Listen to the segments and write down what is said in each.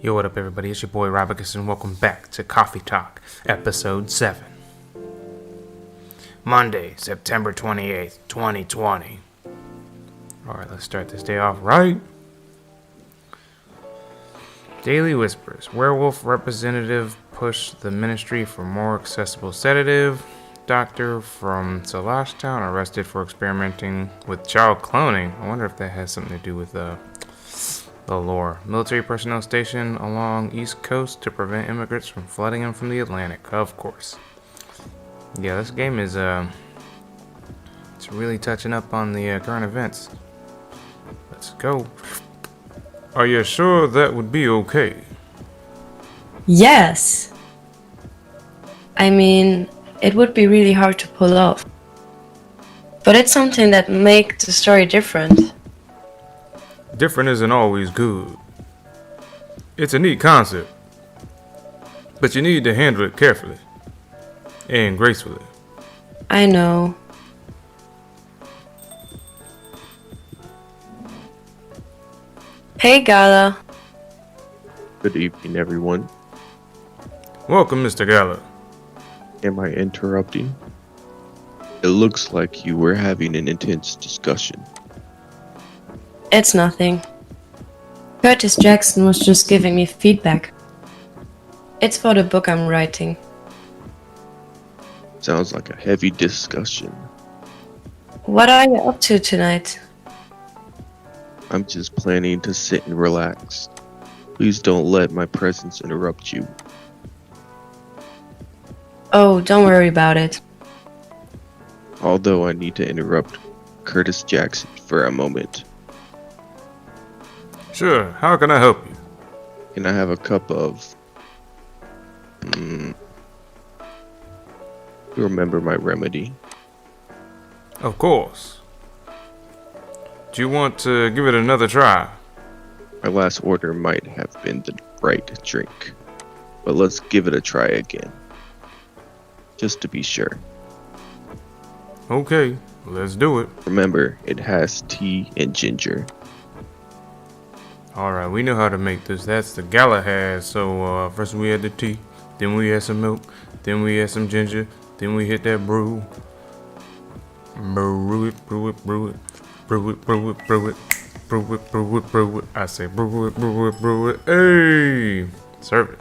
Yo, what up, everybody? It's your boy Robacus, and welcome back to Coffee Talk, Episode 7. Monday, September 28th, 2020. Alright, let's start this day off right. Daily Whispers. Werewolf representative push the ministry for more accessible sedative. Doctor from Salashtown arrested for experimenting with child cloning. I wonder if that has something to do with the lore. Military personnel stationed along East Coast to prevent immigrants from flooding in from the Atlantic. Of course. Yeah, this game is it's really touching up on the current events. Let's go. Are you sure that would be okay? Yes. I mean, it would be really hard to pull off. But it's something that makes the story different. Different isn't always good. It's a neat concept, but you need to handle it carefully and gracefully. I know. Hey, Gala. Good evening, everyone. Welcome, Mr. Gala. Am I interrupting? It looks like you were having an intense discussion. It's nothing. Curtis Jackson was just giving me feedback. It's for the book I'm writing. Sounds like a heavy discussion. What are you up to tonight? I'm just planning to sit and relax. Please don't let my presence interrupt you. Oh, don't worry about it. Although I need to interrupt Curtis Jackson for a moment. Sure, how can I help you? Can I have a cup of... You remember my remedy? Of course. Do you want to give it another try? My last order might have been the right drink, but let's give it a try again. Just to be sure. Okay, let's do it. Remember, it has tea and ginger. Alright, we know how to make this. That's the Galahad. So, first we had the tea, then we had some milk, then we had some ginger, then we hit that brew. Brew it, brew it, brew it. Brew it, brew it, brew it. Brew it, brew it, brew it. I say brew it, brew it, brew it. Hey! Serve it.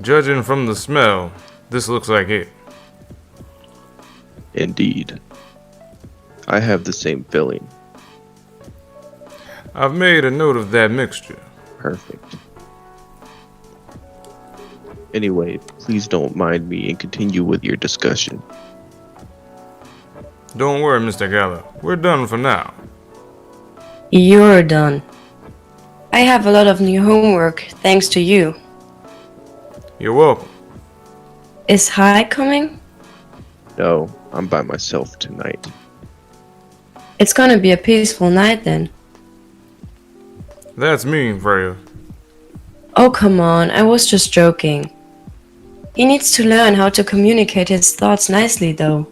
Judging from the smell, this looks like it. Indeed. I have the same feeling. I've made a note of that mixture. Perfect. Anyway, please don't mind me and continue with your discussion. Don't worry, Mr. Gala. We're done for now. You're done. I have a lot of new homework thanks to you. You're welcome. Is Hi coming? No, I'm by myself tonight. It's gonna be a peaceful night then. That's mean, Freya. Oh, come on, I was just joking. He needs to learn how to communicate his thoughts nicely, though.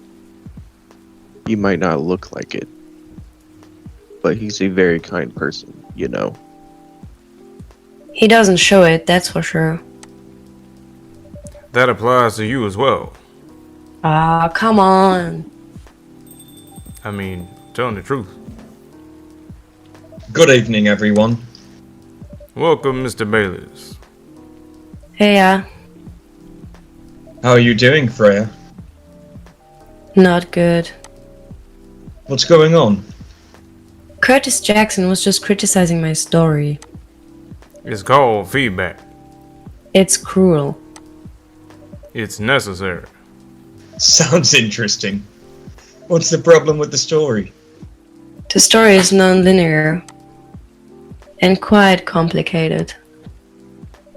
He might not look like it, but he's a very kind person, you know. He doesn't show it, that's for sure. That applies to you as well. Ah, come on. I mean, telling the truth. Good evening, everyone. Welcome, Mr. Bayless. Hey, How are you doing, Freya? not good. What's going on? Curtis Jackson was just criticizing my story. It's called feedback. It's cruel. It's necessary. Sounds interesting. What's the problem with the story? The story is non-linear and quite complicated.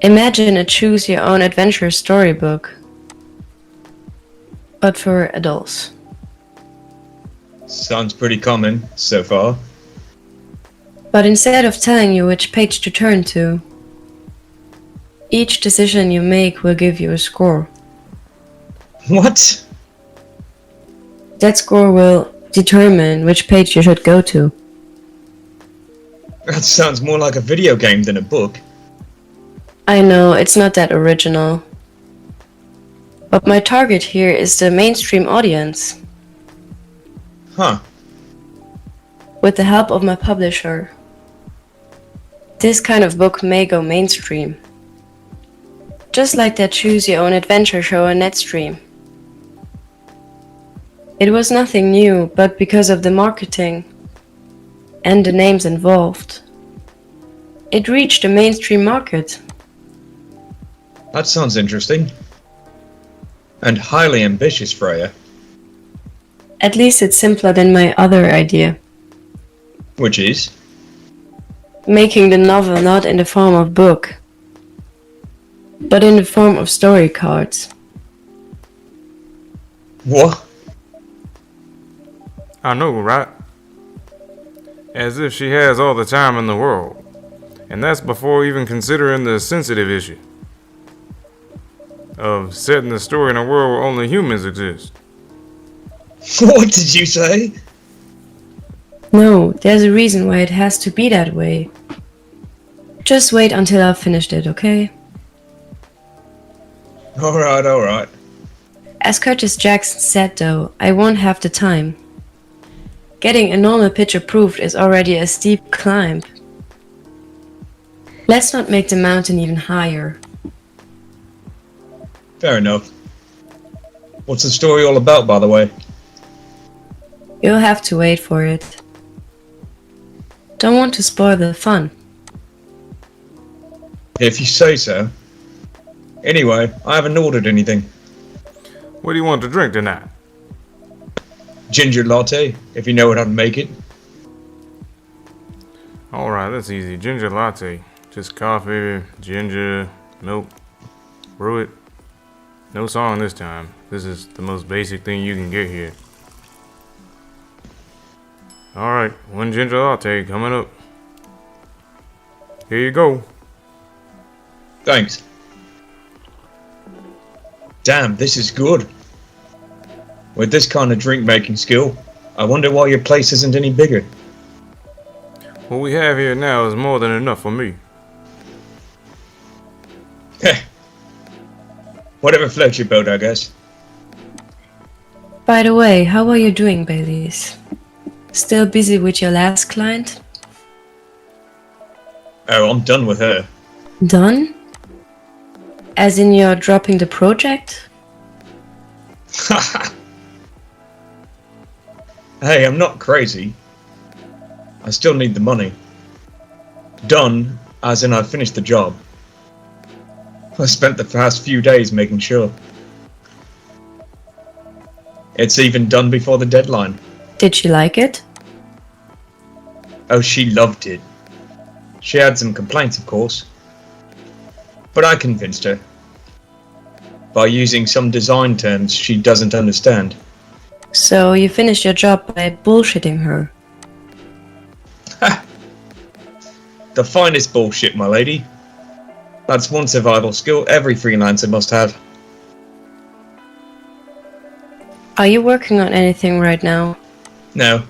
Imagine a choose-your-own-adventure storybook, but for adults. Sounds pretty common so far. But instead of telling you which page to turn to, each decision you make will give you a score. What? That score will determine which page you should go to. That sounds more like a video game than a book. I know, it's not that original. But my target here is the mainstream audience. Huh. With the help of my publisher. This kind of book may go mainstream. Just like that Choose Your Own Adventure show on Netstream. It was nothing new, but because of the marketing and the names involved, it reached the mainstream market. That sounds interesting. And highly ambitious, Freya. At least it's simpler than my other idea. Which is? Making the novel not in the form of book, but in the form of story cards. What? I know, right? As if she has all the time in the world. And that's before even considering the sensitive issue of setting the story in a world where only humans exist. What did you say? No, there's a reason why it has to be that way. Just wait until I've finished it, okay? Alright. As Curtis Jackson said though, I won't have the time. Getting a normal pitch approved is already a steep climb. Let's not make the mountain even higher. Fair enough. What's the story all about, by the way? You'll have to wait for it. Don't want to spoil the fun. If you say so. Anyway, I haven't ordered anything. What do you want to drink tonight? Ginger latte, if you know how to make it. Alright, that's easy. Ginger latte. Just coffee, ginger, milk. Brew it. No song this time. This is the most basic thing you can get here. Alright, one ginger latte coming up. Here you go. Thanks. Damn, this is good. With this kind of drink making skill, I wonder why your place isn't any bigger. What we have here now is more than enough for me. Heh. Whatever floats your boat, I guess. By the way, how are you doing, Baileys? Still busy with your last client? Oh, I'm done with her. Done? As in you're dropping the project? Hey, I'm not crazy. I still need the money. Done, as in I finished the job. I spent the past few days making sure. It's even done before the deadline. Did she like it? Oh, she loved it. She had some complaints, of course. But I convinced her. By using some design terms she doesn't understand. So you finished your job by bullshitting her. The finest bullshit, my lady. That's one survival skill every freelancer must have. Are you working on anything right now? No.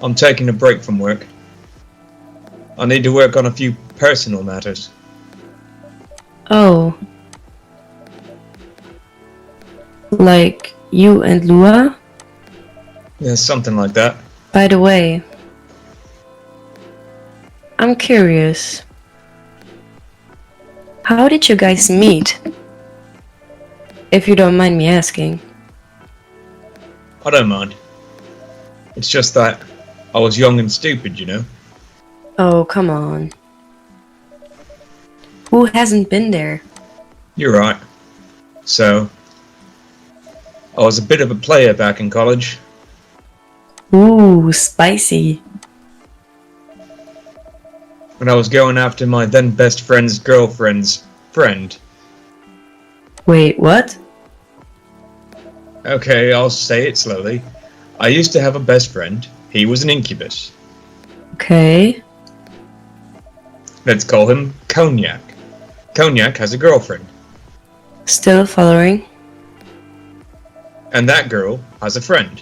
I'm taking a break from work. I need to work on a few personal matters. Oh. Like you and Lua? Yeah, something like that. By the way, I'm curious. How did you guys meet? If you don't mind me asking. I don't mind. It's just that I was young and stupid, you know? Oh, come on. Who hasn't been there? You're right. So, I was a bit of a player back in college. Ooh, spicy. When I was going after my then best friend's girlfriend's friend. Wait, what? Okay, I'll say it slowly. I used to have a best friend. He was an incubus. Okay. Let's call him Cognac. Cognac has a girlfriend. Still following? And that girl has a friend.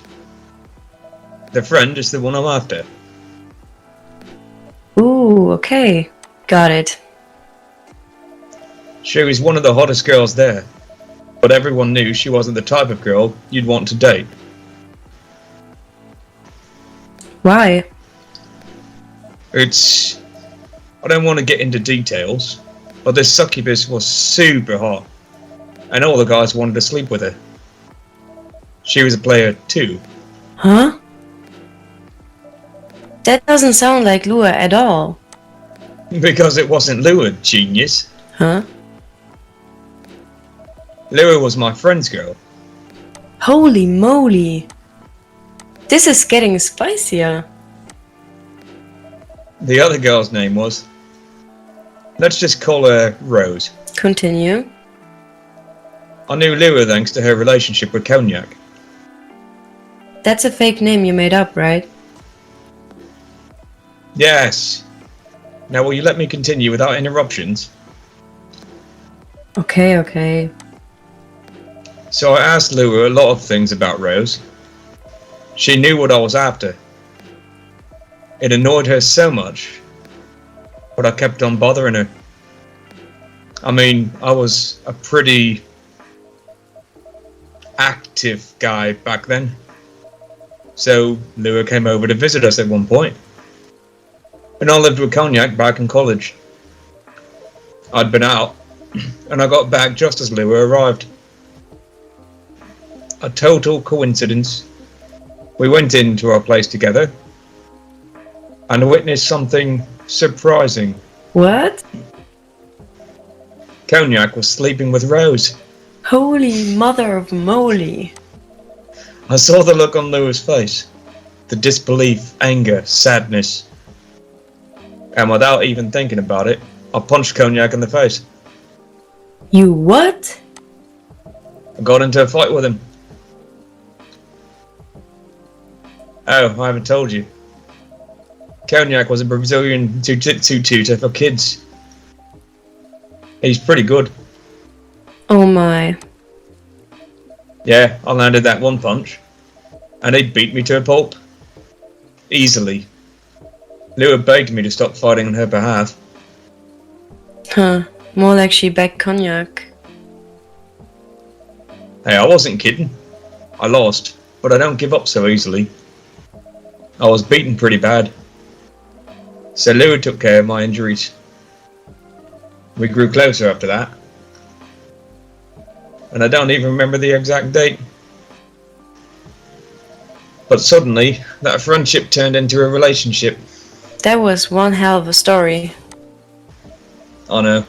The friend is the one I'm after. Oh, okay. Got it. She was one of the hottest girls there, but everyone knew she wasn't the type of girl you'd want to date. Why? I don't want to get into details, but this succubus was super hot, and all the guys wanted to sleep with her. She was a player too. Huh? That doesn't sound like Lua at all. Because it wasn't Lua, genius. Huh? Lua was my friend's girl. Holy moly. This is getting spicier. The other girl's name was... Let's just call her Rose. Continue. I knew Lua thanks to her relationship with Cognac. That's a fake name you made up, right? Yes. Now will you let me continue without interruptions? Okay. So I asked Lua a lot of things about Rose. She knew what I was after. It annoyed her so much, but I kept on bothering her. I mean, I was a pretty active guy back then. So Lua came over to visit us at one point. And I lived with Cognac back in college. I'd been out, and I got back just as Lua arrived. A total coincidence. We went into our place together and witnessed something surprising. What? Cognac was sleeping with Rose. Holy mother of moly. I saw the look on Lua's face. The disbelief, anger, sadness. And without even thinking about it, I punched Cognac in the face. You what? I got into a fight with him. Oh, I haven't told you. Cognac was a Brazilian jiu-jitsu tutor for kids. He's pretty good. Oh my. Yeah, I landed that one punch, and he beat me to a pulp. Easily. Lua begged me to stop fighting on her behalf. Huh. More like she backed Cognac. Hey, I wasn't kidding. I lost, but I don't give up so easily. I was beaten pretty bad. So Lua took care of my injuries. We grew closer after that. And I don't even remember the exact date. But suddenly, that friendship turned into a relationship. That was one hell of a story. I know.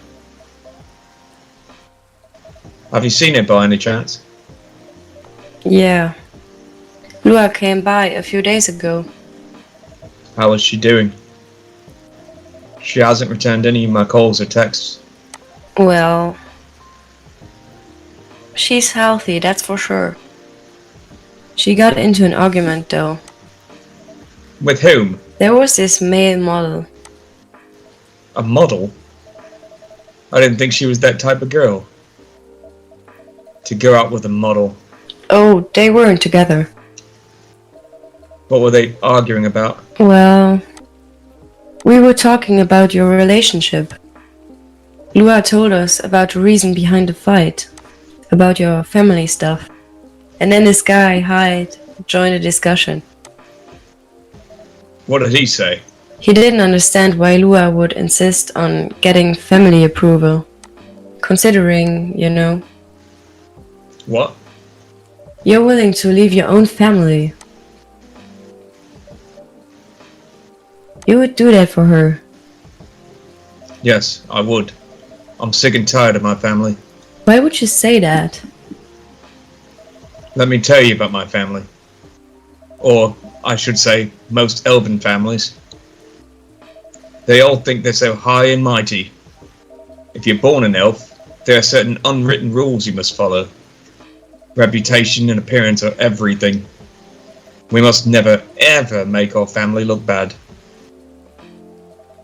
Have you seen it by any chance? Yeah. Lua came by a few days ago. How is she doing? She hasn't returned any of my calls or texts. Well, she's healthy, that's for sure. She got into an argument though. With whom? There was this male model. A model? I didn't think she was that type of girl. To go out with a model. Oh, they weren't together. What were they arguing about? Well, we were talking about your relationship. Lua told us about the reason behind the fight. About your family stuff. And then this guy, Hyde, joined the discussion. What did he say? He didn't understand why Lua would insist on getting family approval. Considering, you know, What? you're willing to leave your own family. You would do that for her. Yes, I would. I'm sick and tired of my family. Why would you say that? Let me tell you about my family. Or, I should say, most elven families. They all think they're so high and mighty. If you're born an elf, there are certain unwritten rules you must follow. Reputation and appearance are everything. We must never, ever make our family look bad.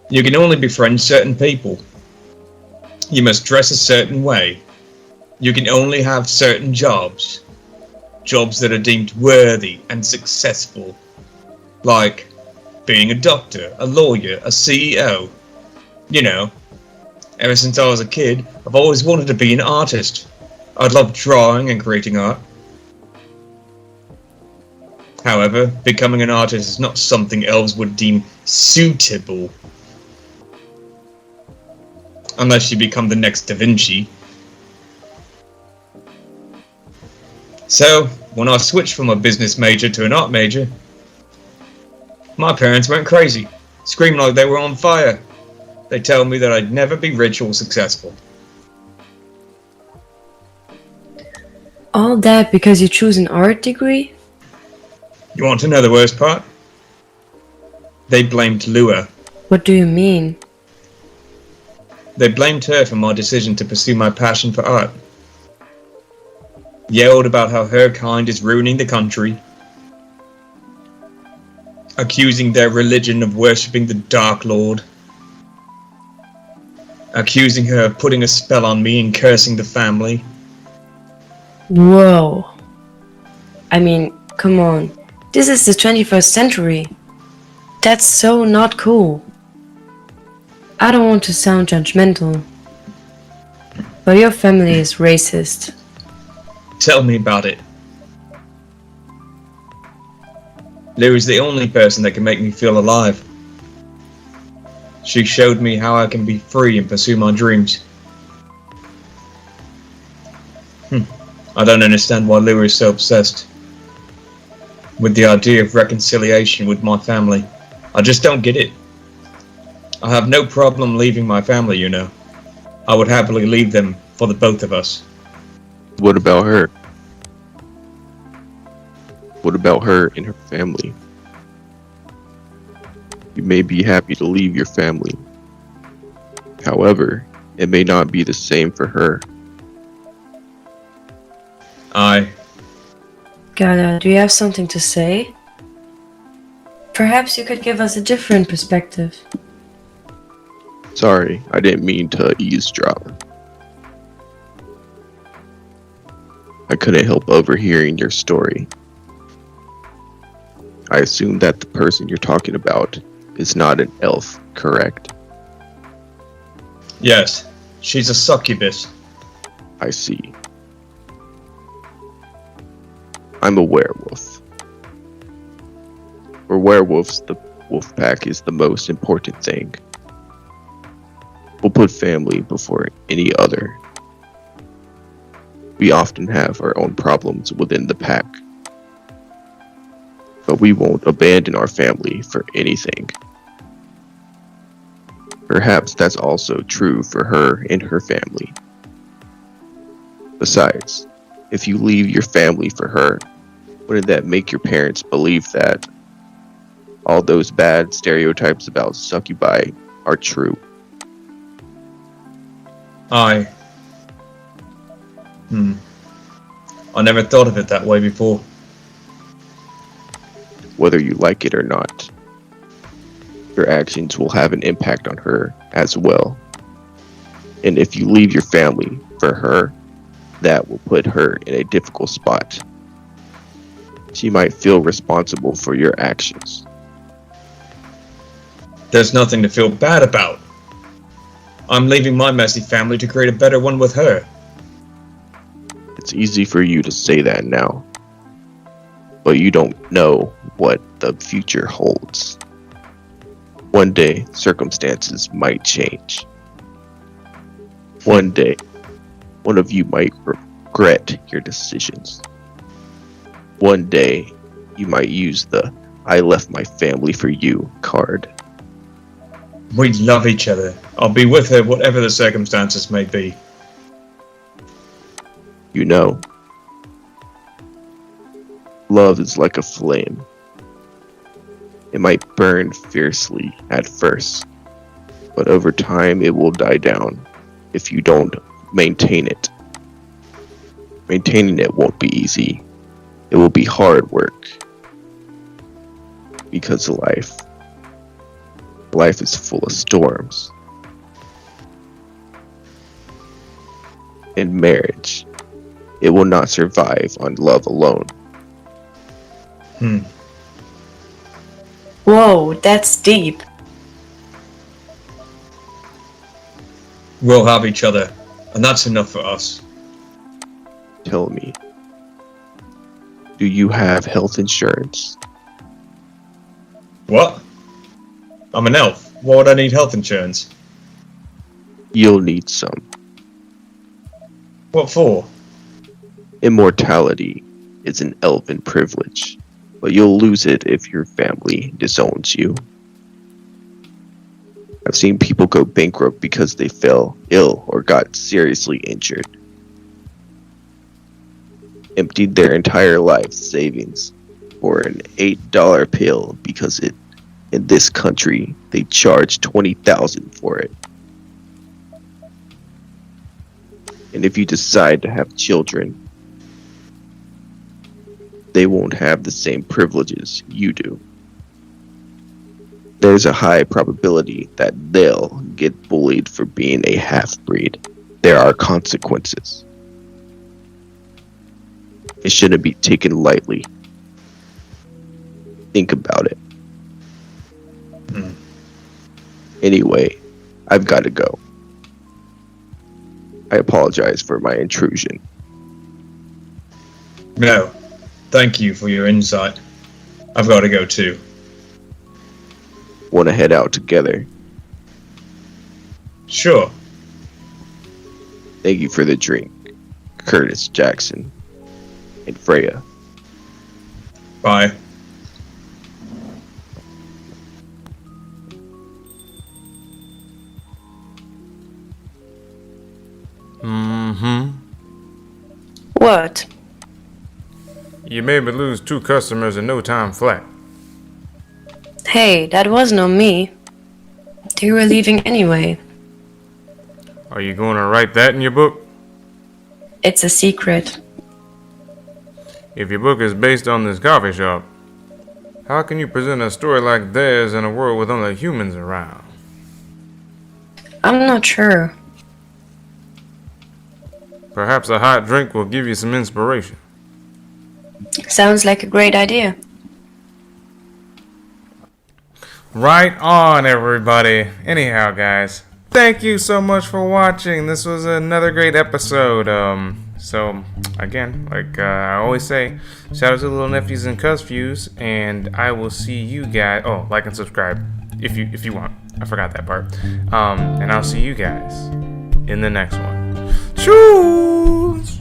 You can only befriend certain people. You must dress a certain way. You can only have certain jobs. Jobs that are deemed worthy and successful. Like being a doctor, a lawyer, a CEO. You know, ever since I was a kid, I've always wanted to be an artist. I'd love drawing and creating art. However, becoming an artist is not something elves would deem suitable. Unless you become the next Da Vinci. So, when I switched from a business major to an art major, my parents went crazy, screaming like they were on fire. They tell me that I'd never be rich or successful. All that because you choose an art degree? You want to know the worst part? They blamed Lua. What do you mean? They blamed her for my decision to pursue my passion for art. Yelled about how her kind is ruining the country. Accusing their religion of worshipping the Dark Lord. Accusing her of putting a spell on me and cursing the family. Whoa. I mean, come on. This is the 21st century. That's so not cool. I don't want to sound judgmental, but your family is racist. Tell me about it. Lou is the only person that can make me feel alive. She showed me how I can be free and pursue my dreams. I don't understand why Lou is so obsessed with the idea of reconciliation with my family. I just don't get it. I have no problem leaving my family, you know. I would happily leave them for the both of us. What about her? What about her and her family? You may be happy to leave your family. However, it may not be the same for her. Gala, do you have something to say? Perhaps you could give us a different perspective. Sorry, I didn't mean to eavesdrop. I couldn't help overhearing your story. I assume that the person you're talking about is not an elf, correct? Yes, she's a succubus. I see. I'm a werewolf. For werewolves, the wolf pack is the most important thing. We'll put family before any other. We often have our own problems within the pack, but we won't abandon our family for anything. Perhaps that's also true for her and her family. Besides, if you leave your family for her, wouldn't that make your parents believe that all those bad stereotypes about succubi are true? I never thought of it that way before. Whether you like it or not, your actions will have an impact on her as well. And if you leave your family for her, that will put her in a difficult spot. She might feel responsible for your actions. There's nothing to feel bad about. I'm leaving my messy family to create a better one with her. It's easy for you to say that now, but you don't know what the future holds. One day, circumstances might change. One day, one of you might regret your decisions. One day, you might use the "I left my family for you" card. We love each other. I'll be with her whatever the circumstances may be. You know, love is like a flame. It might burn fiercely at first, but over time it will die down if you don't maintain it. Maintaining it won't be easy. It will be hard work. Because life is full of storms. In marriage, it will not survive on love alone. Whoa, that's deep. We'll have each other, and that's enough for us. Tell me, do you have health insurance? What? I'm an elf. Why would I need health insurance? You'll need some. What for? Immortality is an elven privilege, but you'll lose it if your family disowns you. I've seen people go bankrupt because they fell ill or got seriously injured. Emptied their entire life savings for an $8 pill because in this country they charge $20,000 for it. And if you decide to have children, they won't have the same privileges you do. There's a high probability that they'll get bullied for being a half-breed. There are consequences. It shouldn't be taken lightly. Think about it. Anyway, I've got to go. I apologize for my intrusion. No. Thank you for your insight. I've got to go too. Want to head out together? Sure. Thank you for the drink, Curtis Jackson and Freya. Bye. What? You made me lose 2 customers in no time flat. Hey, that wasn't on me. They were leaving anyway. Are you going to write that in your book? It's a secret. If your book is based on this coffee shop, how can you present a story like theirs in a world with only humans around? I'm not sure. Perhaps a hot drink will give you some inspiration. Sounds like a great idea. Right on, everybody. Anyhow, guys, thank you so much for watching. This was another great episode. So again, like I always say, shout out to the little nephews and cuss and I will see you guys. Oh, like and subscribe if you want. I forgot that part. And I'll see you guys in the next one. Choose.